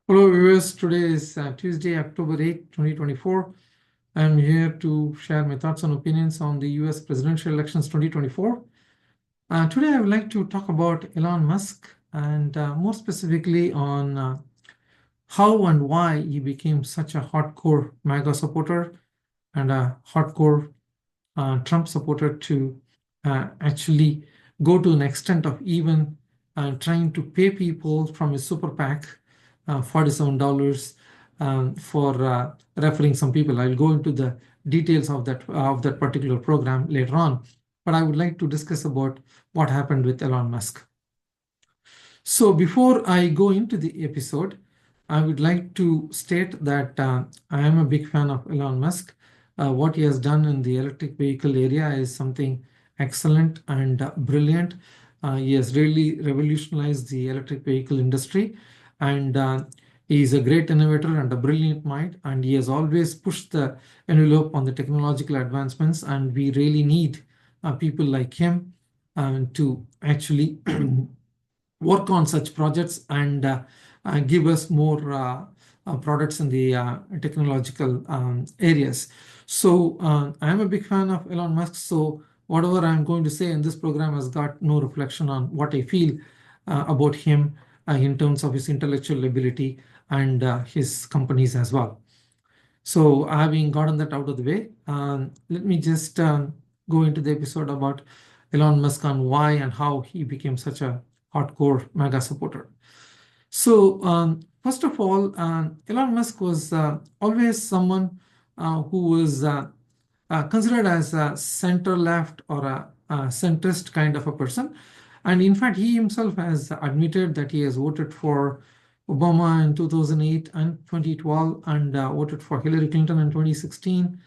Hello viewers, today is Tuesday, October 8, 2024. I'm here to share my thoughts and opinions on the US presidential elections 2024. Today I would like to talk about Elon Musk and more specifically on how and why he became such a hardcore MAGA supporter and a hardcore Trump supporter to actually go to an extent of even trying to pay people from his super PAC $47 for referring some people. I'll go into the details of that particular program later on, but I would like to discuss about what happened with Elon Musk. So before I go into the episode, I would like to state that I am a big fan of Elon Musk. What he has done in the electric vehicle area is something excellent and brilliant. He has really revolutionized the electric vehicle industry, and he is a great innovator and a brilliant mind, and he has always pushed the envelope on the technological advancements, and we really need people like him to actually work on such projects and give us more products in the technological areas. So I'm a big fan of Elon Musk. So whatever I'm going to say in this program has got no reflection on what I feel about him in terms of his intellectual ability and his companies as well. So having gotten that out of the way, let me just go into the episode about Elon Musk and why and how he became such a hardcore MAGA supporter. So first of all, Elon Musk was always someone who was considered as a center-left or a centrist kind of a person. And in fact, he himself has admitted that he has voted for Obama in 2008 and 2012 and voted for Hillary Clinton in 2016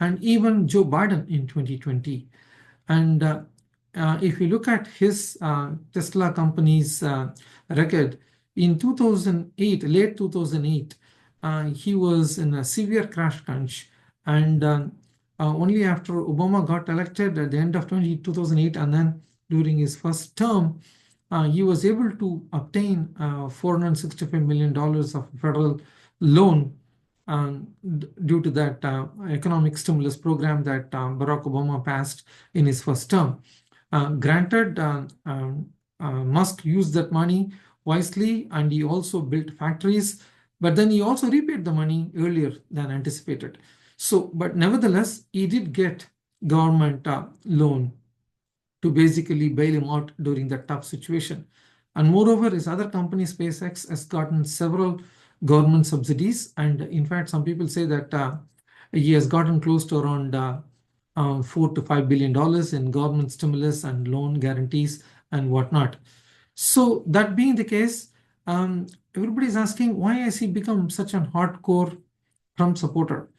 and even Joe Biden in 2020. And if you look at his Tesla company's record, in 2008, late 2008, he was in a severe crash crunch. And only after Obama got elected at the end of 2008 and then during his first term, he was able to obtain $465 million of federal loan due to that economic stimulus program that Barack Obama passed in his first term. Granted, Musk used that money wisely and he also built factories, but then he also repaid the money earlier than anticipated. So, but nevertheless, he did get government loan to basically bail him out during that tough situation. And moreover, his other company, SpaceX, has gotten several government subsidies. And in fact, some people say that he has gotten close to around $4 to $5 billion in government stimulus and loan guarantees and whatnot. So that being the case, everybody's asking, why has he become such a hardcore Trump supporter?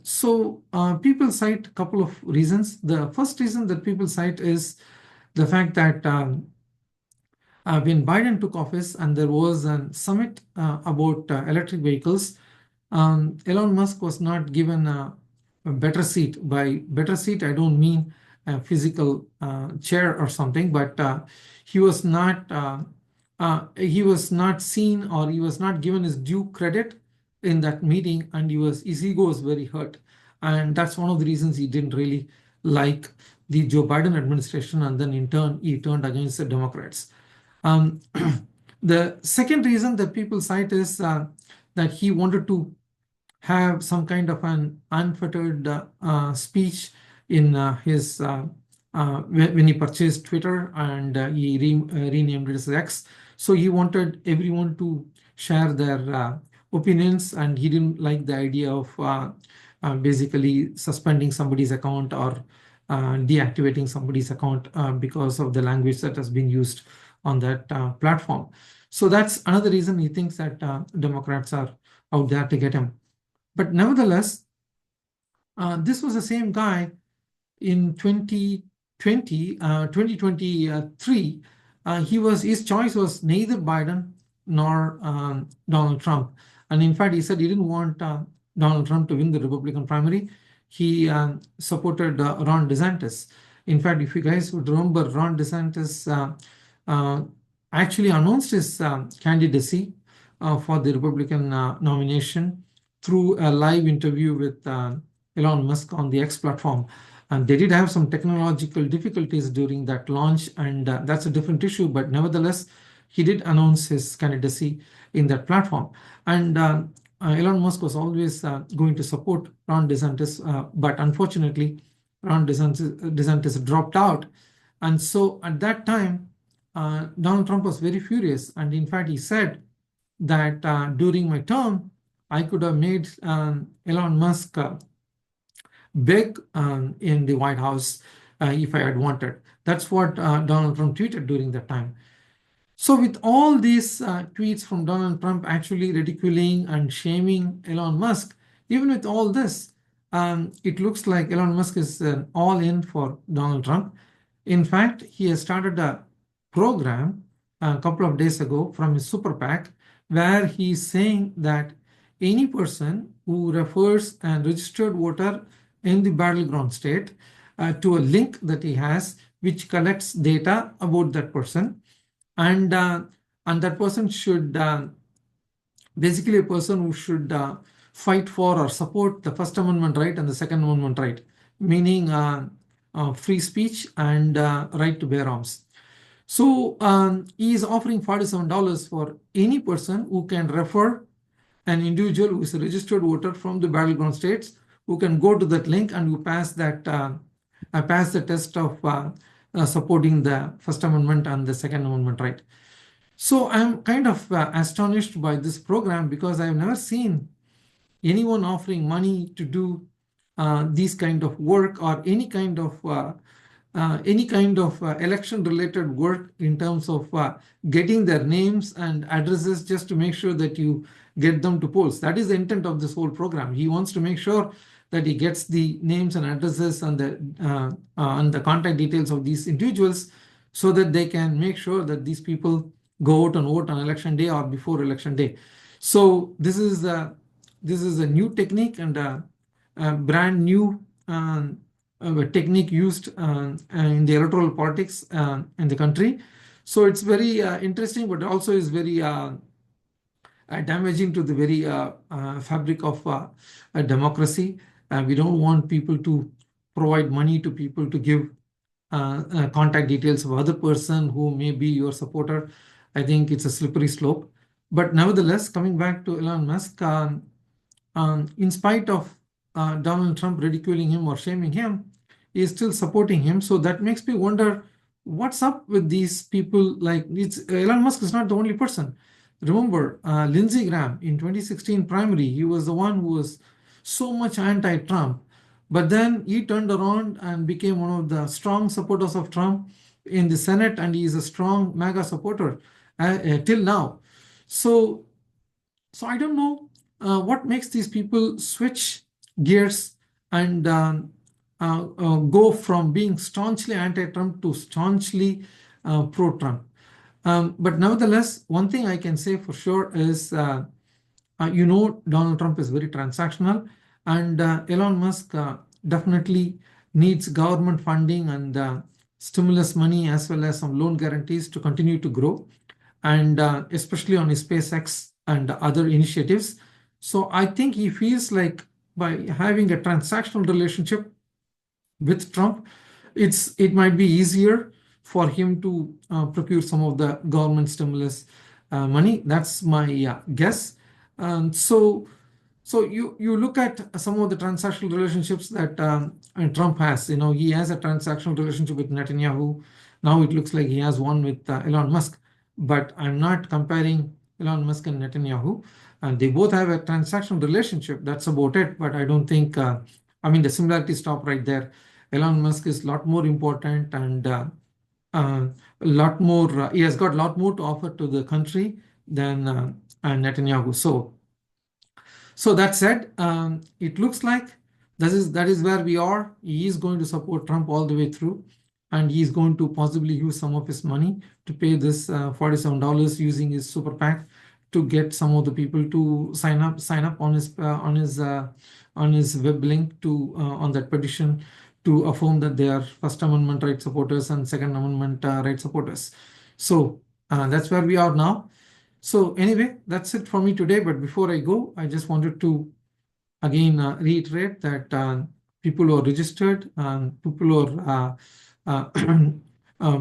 So people cite a couple of reasons. The first reason that people cite is the fact that when Biden took office and there was a summit about electric vehicles, Elon Musk was not given a better seat. By better seat, I don't mean a physical chair or something, but he was not seen, or he was not given his due credit in that meeting, and his ego was very hurt. And that's one of the reasons he didn't really like the Joe Biden administration, and then in turn, he turned against the Democrats. The second reason that people cite is that he wanted to have some kind of an unfettered speech in his when he purchased Twitter, and he renamed it as X. So he wanted everyone to share their opinions, and he didn't like the idea of basically suspending somebody's account or deactivating somebody's account because of the language that has been used on that platform. So that's another reason he thinks that Democrats are out there to get him. But nevertheless, this was the same guy in 2023. His choice was neither Biden nor Donald Trump. And in fact, he said he didn't want Donald Trump to win the Republican primary. He supported Ron Desantis. In fact, if you guys would remember, Ron Desantis actually announced his candidacy for the Republican nomination through a live interview with Elon Musk on the X platform. And they did have some technological difficulties during that launch, and that's a different issue. But nevertheless, he did announce his candidacy in that platform. And Elon Musk was always going to support Ron DeSantis, but unfortunately, Ron DeSantis dropped out. And so at that time, Donald Trump was very furious. And in fact, he said that during my term, I could have made Elon Musk big in the White House if I had wanted. That's what Donald Trump tweeted during that time. So with all these tweets from Donald Trump actually ridiculing and shaming Elon Musk, even with all this, it looks like Elon Musk is all in for Donald Trump. In fact, he has started a program a couple of days ago from his super PAC where he's saying that any person who refers a registered voter in the battleground state to a link that he has, which collects data about that person, and that person should basically a person who should fight for or support the First Amendment right and the Second Amendment right, meaning free speech and right to bear arms. So he is offering $47 for any person who can refer an individual who is a registered voter from the battleground states, who can go to that link and who pass that pass the test of supporting the First Amendment and the Second Amendment right. So I'm kind of astonished by this program because I've never seen anyone offering money to do these kind of work or any kind of election-related work in terms of getting their names and addresses just to make sure that you get them to polls. That is the intent of this whole program. He wants to make sure that he gets the names and addresses and the contact details of these individuals so that they can make sure that these people go out and vote on election day or before election day. So this is a new technique and a brand new technique used in the electoral politics in the country. So it's very interesting, but also is very damaging to the very fabric of a democracy. We don't want people to provide money to people to give contact details of other person who may be your supporter. I think it's a slippery slope. But nevertheless, coming back to Elon Musk, in spite of Donald Trump ridiculing him or shaming him, he is still supporting him. So that makes me wonder what's up with these people. Like Elon Musk is not the only person. Remember, Lindsey Graham in 2016 primary, he was the one who was so much anti-Trump. But then he turned around and became one of the strong supporters of Trump in the Senate, and he is a strong MAGA supporter till now. So I don't know what makes these people switch gears and go from being staunchly anti-Trump to staunchly pro-Trump. But nevertheless, one thing I can say for sure is, Donald Trump is very transactional, and Elon Musk definitely needs government funding and stimulus money as well as some loan guarantees to continue to grow, and especially on his SpaceX and other initiatives. So I think he feels like by having a transactional relationship with Trump, it might be easier for him to procure some of the government stimulus money. That's my guess. So you look at some of the transactional relationships that Trump has. He has a transactional relationship with Netanyahu. Now it looks like he has one with Elon Musk. But I'm not comparing Elon Musk and Netanyahu. And they both have a transactional relationship. That's about it. But I don't think, the similarities stop right there. Elon Musk is a lot more important and a lot more, he has got a lot more to offer to the country than Netanyahu. So that said, it looks like that is where we are. He is going to support Trump all the way through, and he is going to possibly use some of his money to pay this $47 using his super PAC to get some of the people to sign up on his web link to on that petition to affirm that they are First Amendment right supporters and Second Amendment right supporters. So that's where we are now. So anyway, that's it for me today. But before I go, I just wanted to again reiterate that people who are registered, people who are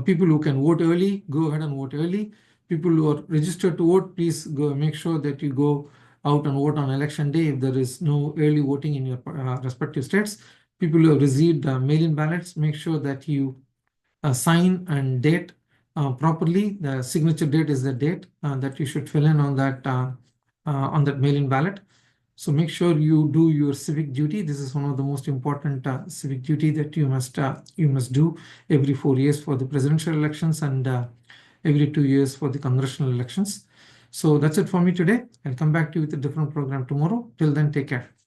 people who can vote early, go ahead and vote early. People who are registered to vote, please go make sure that you go out and vote on election day if there is no early voting in your respective states. People who have received mail-in ballots, make sure that you sign and date properly. The signature date is the date that you should fill in on that mail-in ballot. So make sure you do your civic duty. This is one of the most important civic duty that you must do every 4 years for the presidential elections and every 2 years for the congressional elections. So that's it for me today. I'll come back to you with a different program tomorrow. Till then, take care.